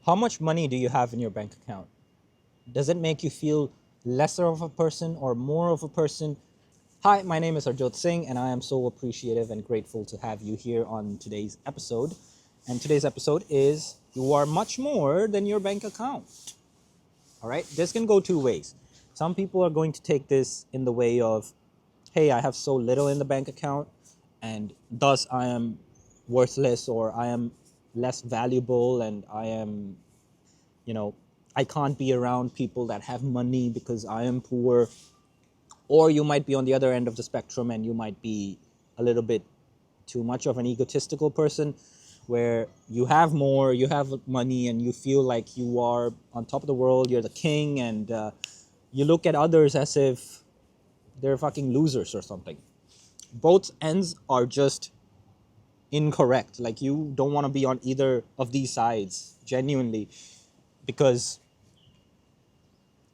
How much money do you have in your bank account? Does it make you feel lesser of a person or more of a person? Hi, my name is Arjot Singh, and I am so appreciative and grateful to have you here on today's episode. And today's episode is You Are Much More Than Your Bank Account. All right, this can go two ways. Some people are going to take this in the way of, hey, I have so little in the bank account, and thus I am worthless, or I am less valuable, and I am, you know, I can't be around people that have money because I am poor. Or you might be on the other end of the spectrum and you might be a little bit too much of an egotistical person, where you have more, you have money, and you feel like you are on top of the world, you're the king, and you look at others as if they're fucking losers or something. Both ends are just incorrect. Like, you don't want to be on either of these sides, genuinely, because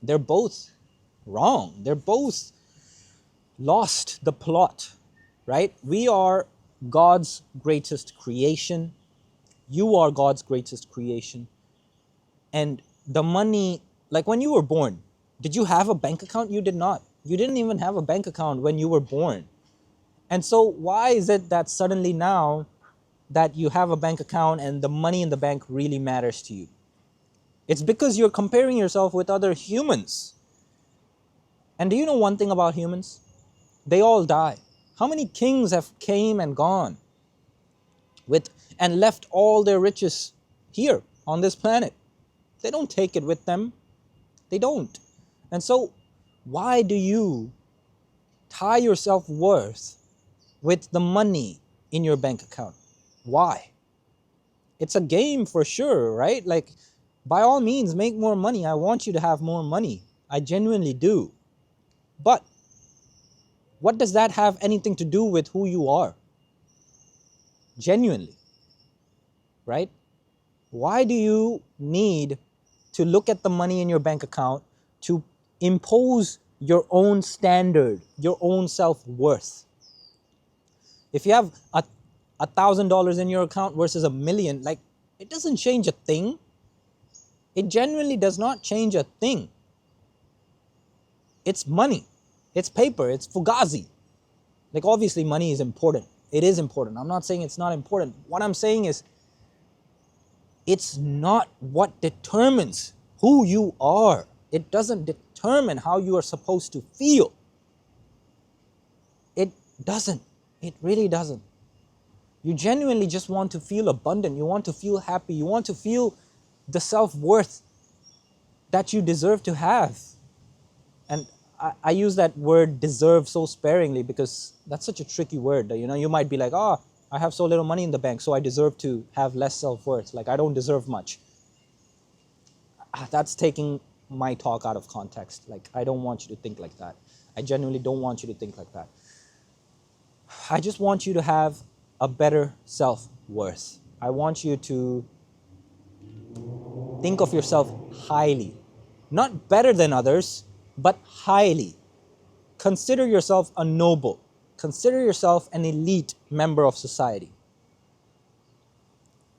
they're both wrong. They're both lost the plot, right? We are God's greatest creation. You are God's greatest creation. And the money, like when you were born, did you have a bank account? You did not. You didn't even have a bank account when you were born. And so why is it that suddenly now that you have a bank account and the money in the bank really matters to you? It's because you're comparing yourself with other humans. And do you know one thing about humans? They all die. How many kings have came and gone with and left all their riches here on this planet? They don't take it with them. They don't. And so why do you tie your self-worth with the money in your bank account? Why? It's a game for sure, right? Like, by all means, make more money. I want you to have more money. I genuinely do. But what does that have anything to do with who you are? Genuinely, right? Why do you need to look at the money in your bank account to impose your own standard, your own self-worth? If you have $1,000 in your account versus a million, like, it doesn't change a thing. It genuinely does not change a thing. It's money. It's paper. It's fugazi. Like, obviously money is important. It is important. I'm not saying it's not important. What I'm saying is, it's not what determines who you are. It doesn't determine how you are supposed to feel. It doesn't. It really doesn't. You genuinely just want to feel abundant. You want to feel happy. You want to feel the self-worth that you deserve to have. And I use that word deserve so sparingly because that's such a tricky word. You know, you might be like, oh, I have so little money in the bank, so I deserve to have less self-worth. Like, I don't deserve much. That's taking my talk out of context. Like, I don't want you to think like that. I genuinely don't want you to think like that. I just want you to have a better self-worth. I want you to think of yourself highly. Not better than others, but highly. Consider yourself a noble. Consider yourself an elite member of society.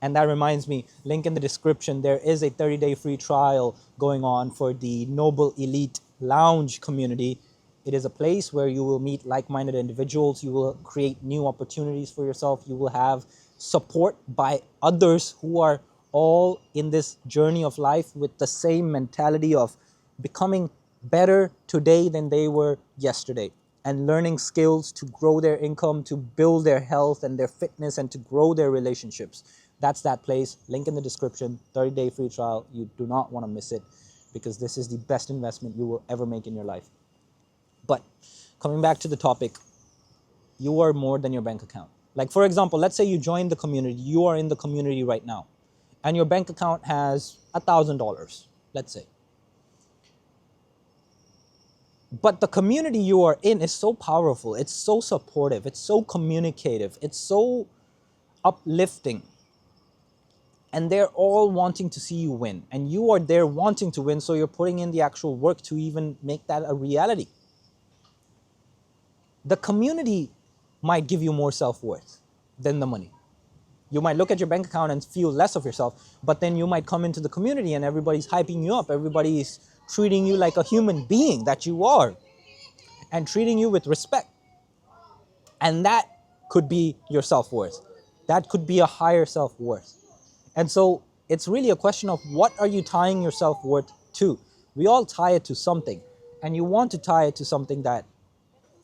And that reminds me, link in the description, there is a 30-day free trial going on for the Noble Elite Lounge community. It is a place where you will meet like-minded individuals. You will create new opportunities for yourself. You will have support by others who are all in this journey of life with the same mentality of becoming better today than they were yesterday, and learning skills to grow their income, to build their health and their fitness, and to grow their relationships. That's that place. Link in the description. 30-day free trial. You do not want to miss it, because this is the best investment you will ever make in your life. But coming back to the topic, you are more than your bank account. Like, for example, let's say you join the community. You are in the community right now, and your bank account has $1,000, let's say. But the community you are in is so powerful. It's so supportive. It's so communicative. It's so uplifting. And they're all wanting to see you win. And you are there wanting to win, so you're putting in the actual work to even make that a reality. The community might give you more self-worth than the money. You might look at your bank account and feel less of yourself, but then you might come into the community and everybody's hyping you up. Everybody's treating you like a human being that you are and treating you with respect. And that could be your self-worth. That could be a higher self-worth. And so it's really a question of what are you tying your self-worth to? We all tie it to something, and you want to tie it to something that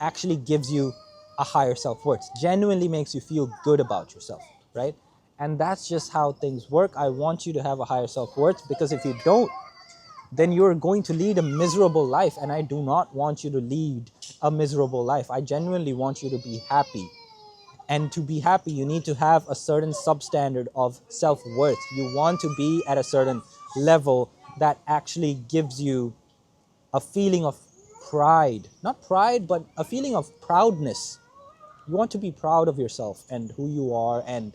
actually gives you a higher self-worth, genuinely makes you feel good about yourself, right? And that's just how things work. I want you to have a higher self-worth, because if you don't, then you're going to lead a miserable life, and I do not want you to lead a miserable life. I genuinely want you to be happy. And to be happy, you need to have a certain substandard of self-worth. You want to be at a certain level that actually gives you a feeling of pride. Not pride, but a feeling of proudness. You want to be proud of yourself and who you are, and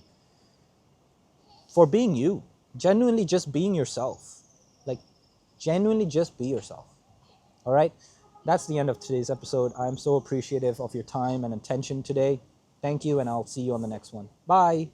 for being you. Genuinely just being yourself. Like, genuinely just be yourself. All right? That's the end of today's episode. I'm so appreciative of your time and attention today. Thank you, and I'll see you on the next one. Bye.